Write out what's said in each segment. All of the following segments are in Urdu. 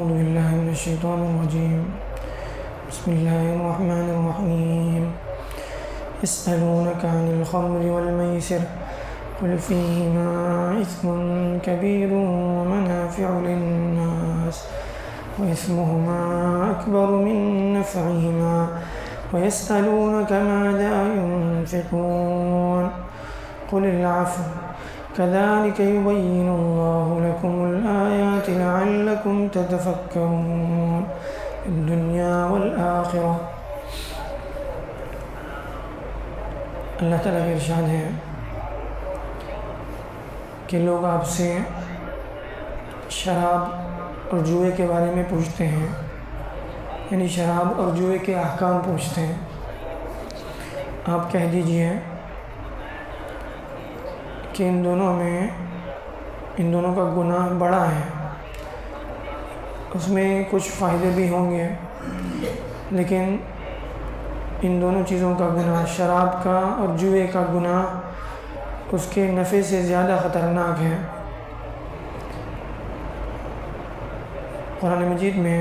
أعوذ بالله من الشيطان الرجيم. بسم الله الرحمن الرحيم. يسألونك عن الخمر والميسر قل فيهما إثم كبير ومنافع للناس وإثمهما أكبر من نفعهما ويسألونك ماذا ينفقون قل العفو كذلك يبين الله لكم الآيات لعلكم تتفكرون الدنیا والآخرہ. اللہ تعالیٰ کا ارشاد ہے کہ لوگ آپ سے شراب اور جوئے کے بارے میں پوچھتے ہیں، یعنی شراب اور جوئے کے احکام پوچھتے ہیں. آپ کہہ دیجئے کہ ان دونوں کا گناہ بڑا ہے، اس میں کچھ فائدے بھی ہوں گے، لیکن ان دونوں چیزوں کا گناہ، شراب کا اور جوئے کا گناہ، اس کے نفع سے زیادہ خطرناک ہے. قرآن مجید میں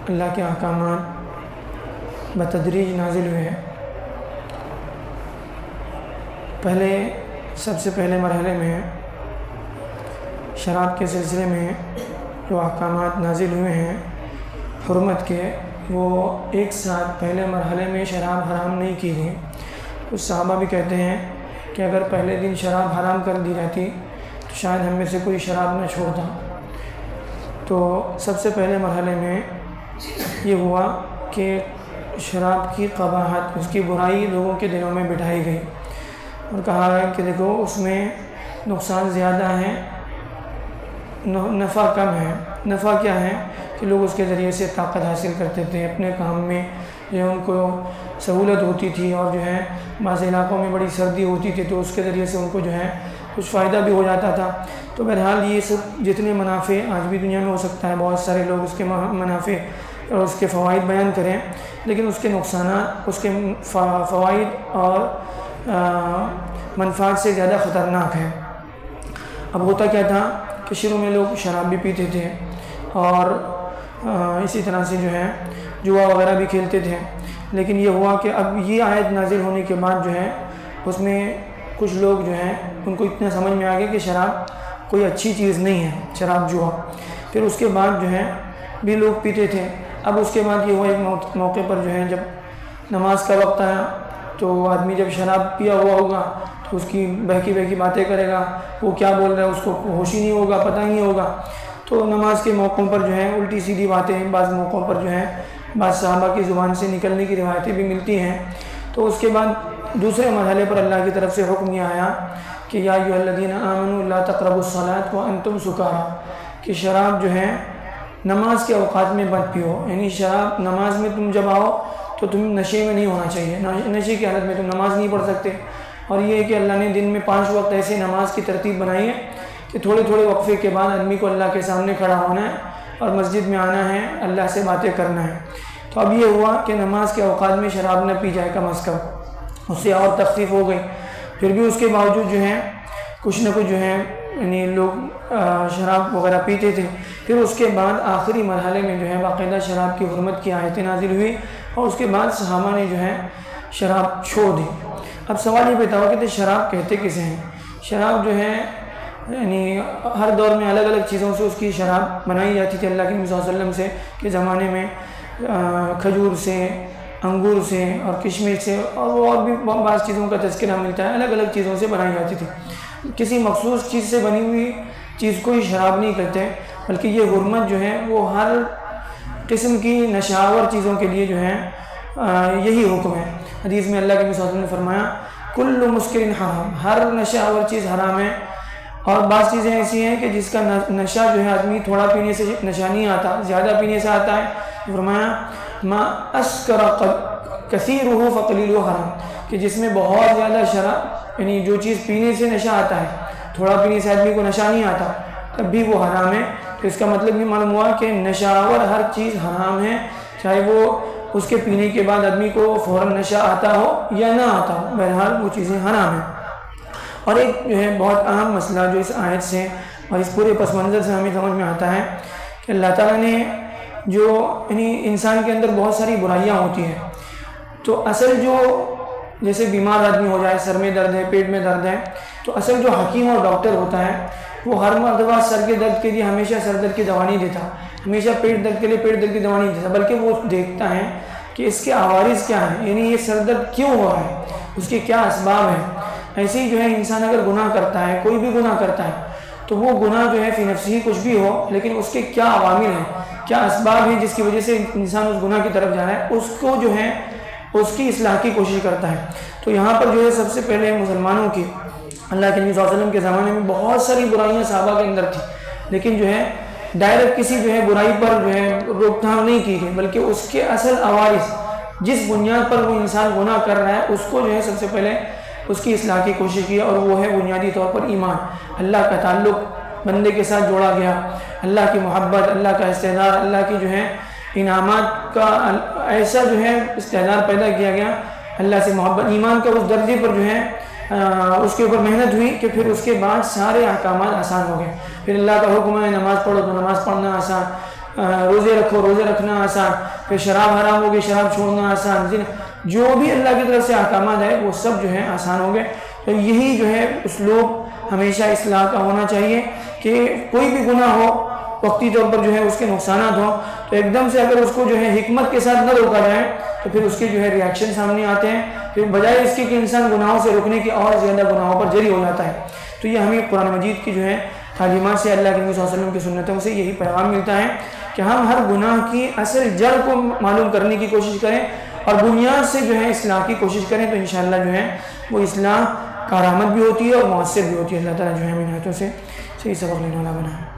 اللہ کے احکامات بتدریج نازل ہوئے. سب سے پہلے مرحلے میں شراب کے سلسلے میں جو احکامات نازل ہوئے ہیں حرمت کے، وہ ایک ساتھ پہلے مرحلے میں شراب حرام نہیں کی گئی. کچھ صحابہ بھی کہتے ہیں کہ اگر پہلے دن شراب حرام کر دی جاتی تو شاید ہم میں سے کوئی شراب نہ چھوڑتا. تو سب سے پہلے مرحلے میں یہ ہوا کہ شراب کی قباحت، اس کی برائی لوگوں کے دلوں میں بٹھائی گئی اور کہا ہے کہ دیکھو اس میں نقصان زیادہ ہے، نفع کم ہے. نفع کیا ہے کہ لوگ اس کے ذریعے سے طاقت حاصل کرتے تھے، اپنے کام میں جو ان کو سہولت ہوتی تھی، اور جو ہے بعض علاقوں میں بڑی سردی ہوتی تھی تو اس کے ذریعے سے ان کو جو ہے کچھ فائدہ بھی ہو جاتا تھا. تو بہرحال یہ سب جتنے منافع آج بھی دنیا میں ہو سکتا ہے، بہت سارے لوگ اس کے منافع اور اس کے فوائد بیان کریں، لیکن اس کے نقصانات، اس کے فوائد اور منفعت سے زیادہ خطرناک ہے. اب ہوتا کیا تھا کہ شروع میں لوگ شراب بھی پیتے تھے اور اسی طرح سے جو ہے جوا وغیرہ بھی کھیلتے تھے، لیکن یہ ہوا کہ اب یہ آیت نازل ہونے کے بعد جو ہے اس میں کچھ لوگ جو ہیں ان کو اتنا سمجھ میں آ گیا کہ شراب کوئی اچھی چیز نہیں ہے، شراب جوا. پھر اس کے بعد جو ہے بھی لوگ پیتے تھے. اب اس کے بعد یہ ہوا ایک موقع پر جو ہے جب نماز کا وقت آیا تو آدمی جب شراب پیا ہوا ہوگا تو اس کی بہکی باتیں کرے گا، وہ کیا بول رہا ہے اس کو ہوش ہی نہیں ہوگا، پتہ نہیں ہوگا. تو نماز کے موقعوں پر جو ہے الٹی سیدھی باتیں بعض موقعوں پر جو ہے بعض صحابہ کی زبان سے نکلنے کی روایتیں بھی ملتی ہیں. تو اس کے بعد دوسرے مرحلے پر اللہ کی طرف سے حکم یہ آیا کہ یا ایھا الذین آمنوا لا تقربوا الصلاۃ وانتم سکارى، کہ شراب جو ہے نماز کے اوقات میں مت پیو. یعنی شراب نماز میں تم جب آؤ تو تم نشے میں نہیں ہونا چاہیے، نشے کی حالت میں تم نماز نہیں پڑھ سکتے. اور یہ ہے کہ اللہ نے دن میں 5 وقت ایسے نماز کی ترتیب بنائی ہے کہ تھوڑے وقفے کے بعد آدمی کو اللہ کے سامنے کھڑا ہونا ہے اور مسجد میں آنا ہے، اللہ سے باتیں کرنا ہے. تو اب یہ ہوا کہ نماز کے اوقات میں شراب نہ پی جائے کم از کم، اس سے اور تخفیف ہو گئی. پھر بھی اس کے باوجود جو ہے کچھ نہ کچھ جو ہے یعنی لوگ شراب وغیرہ پیتے تھے. پھر اس کے بعد آخری مرحلے میں جو ہے باقاعدہ شراب کی حرمت کی آیتیں نازل ہوئی اور اس کے بعد صحابہ نے جو ہے شراب چھوڑ دی. اب سوال یہ پیدا ہوا کہ شراب کہتے کسے ہیں؟ شراب جو ہے یعنی ہر دور میں الگ الگ چیزوں سے اس کی شراب بنائی جاتی تھی. اللہ کے نبی صلی اللہ علیہ وسلم سے کے زمانے میں کھجور سے، انگور سے اور کشمش سے اور بھی بعض چیزوں کا تذکرہ ملتا ہے، الگ الگ چیزوں سے بنائی جاتی تھی. کسی مخصوص چیز سے بنی ہوئی چیز کو ہی شراب نہیں کہتے، بلکہ یہ حرمت جو ہے وہ ہر قسم کی نشاور چیزوں کے لیے جو ہے یہی حکم ہے. حدیث میں اللہ کے نبی صلی اللہ علیہ وسلم نے فرمایا کل مسکر حرام، ہر نشاور چیز حرام ہے. اور بعض چیزیں ایسی ہیں کہ جس کا نشہ جو ہے آدمی تھوڑا پینے سے نشہ نہیں آتا، زیادہ پینے سے آتا ہے. فرمایا ما اسکر کثیرہ فقلیلہ حرام، کہ جس میں بہت زیادہ شراب یعنی جو چیز پینے سے نشہ آتا ہے، تھوڑا پینے سے آدمی کو نشہ نہیں آتا تب بھی وہ حرام ہے. تو اس کا مطلب یہ معلوم ہوا کہ نشاور ہر چیز حرام ہے، چاہے وہ اس کے پینے کے بعد آدمی کو فوراً نشہ آتا ہو یا نہ آتا ہو، بہرحال وہ چیزیں حرام ہیں. اور ایک جو ہے بہت اہم مسئلہ جو اس آیت سے اور اس پورے پس منظر سے ہمیں سمجھ میں آتا ہے کہ اللہ تعالیٰ نے جو یعنی انسان کے اندر بہت ساری برائیاں ہوتی ہیں، تو اصل جو جیسے بیمار آدمی ہو جائے، سر میں درد ہے، پیٹ میں درد ہے، تو اصل جو حکیم اور ڈاکٹر ہوتا ہے وہ ہر مرتبہ سر کے درد کے لیے ہمیشہ سر درد کی دوا نہیں دیتا، ہمیشہ پیٹ درد کے لیے پیٹ درد کی دوا نہیں دیتا، بلکہ وہ دیکھتا ہے کہ اس کے عوارض کیا ہیں، یعنی یہ سر درد کیوں ہو رہا ہے، اس کے کیا اسباب ہیں۔ ایسے ہی جو ہے انسان اگر گناہ کرتا ہے، کوئی بھی گناہ کرتا ہے، تو وہ گناہ جو ہے فی نفسی کچھ بھی ہو، لیکن اس کے کیا عوامل ہیں، کیا اسباب ہیں جس کی وجہ سے انسان اس گناہ کی طرف جا رہا ہے، اس کو جو ہے اس کی اصلاح کی کوشش کرتا ہے۔ تو یہاں پر جو ہے سب سے پہلے مسلمانوں کی اللہ کے نبی صلی اللہ علیہ وسلم کے زمانے میں بہت ساری برائیاں صحابہ کے اندر تھی، لیکن جو ہے ڈائریکٹ کسی جو ہے برائی پر جو ہے روک تھام نہیں کی گئی، بلکہ اس کے اصل عوارض جس بنیاد پر وہ انسان گناہ کر رہا ہے اس کو جو ہے سب سے پہلے اس کی اصلاح کی کوشش کی، اور وہ ہے بنیادی طور پر ایمان، اللہ کا تعلق بندے کے ساتھ جوڑا گیا، اللہ کی محبت، اللہ کا استحضار، اللہ کی جو ہے انعامات کا ایسا جو ہے استحضار پیدا کیا گیا، اللہ سے محبت، ایمان کا اس درجے پر جو ہے اس کے اوپر محنت ہوئی کہ پھر اس کے بعد سارے احکامات آسان ہو گئے۔ پھر اللہ کا حکم ہے نماز پڑھو تو نماز پڑھنا آسان، روزے رکھو روزے رکھنا آسان، پھر شراب حرام ہوگی شراب چھوڑنا آسان، جو بھی اللہ کی طرف سے احکامات ہے وہ سب جو ہے آسان ہو گئے۔ تو یہی جو ہے اسلوب ہمیشہ اصلاح کا ہونا چاہیے کہ کوئی بھی گناہ ہو، وقتی طور پر جو ہے اس کے نقصانات ہوں، تو ایک دم سے اگر اس کو جو ہے حکمت کے ساتھ نہ روکا جائے تو پھر اس کے جو ہے ریاکشن سامنے آتے ہیں، پھر بجائے اس کے کہ انسان گناہوں سے روکنے کی اور زیادہ گناہوں پر جری ہو جاتا ہے۔ تو یہ ہمیں قرآن مجید کی جو ہے تعلیمات سے، اللہ کے نبی صلی اللہ علیہ وسلم کی سنتوں سے یہی پیغام ملتا ہے کہ ہم ہر گناہ کی اصل جڑ کو معلوم کرنے کی کوشش کریں اور بنیاد سے جو ہے اصلاح کی کوشش کریں، تو انشاءاللہ جو ہے وہ اصلاح کارآمد بھی ہوتی ہے اور مؤثر بھی ہوتی ہے۔ اللہ تعالیٰ جو ہے ہمیں عنایتوں سے صحیح سبق لینے والا بنائے۔